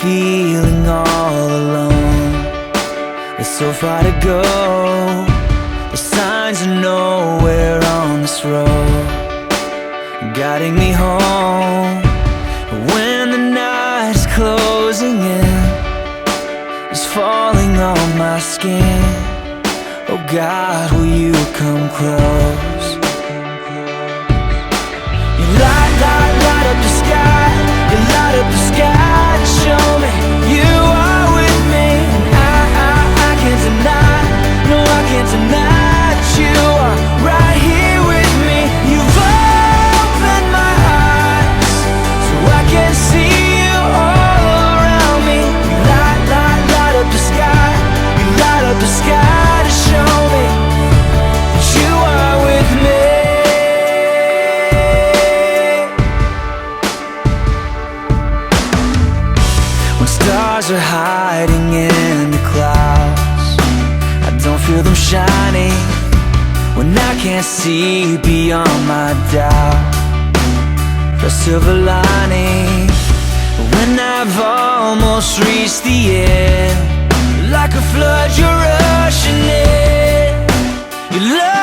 feeling all alone. It's so far to go, the signs are nowhere on this road, guiding me home. When the night is closing in, it's falling on my skin. Oh God, will you come close? You light up the sky. You light up the sky to show me you are with me. And I can't deny, no I can't deny that you are right here with me. You've opened my eyes so I can see you all around me. You light up the sky. You light up the sky to show me that you are with me. Stars are hiding in the clouds, I don't feel them shining. When I can't see beyond my doubt, the silver lining. When I've almost reached the end, like a flood you're rushing in. You love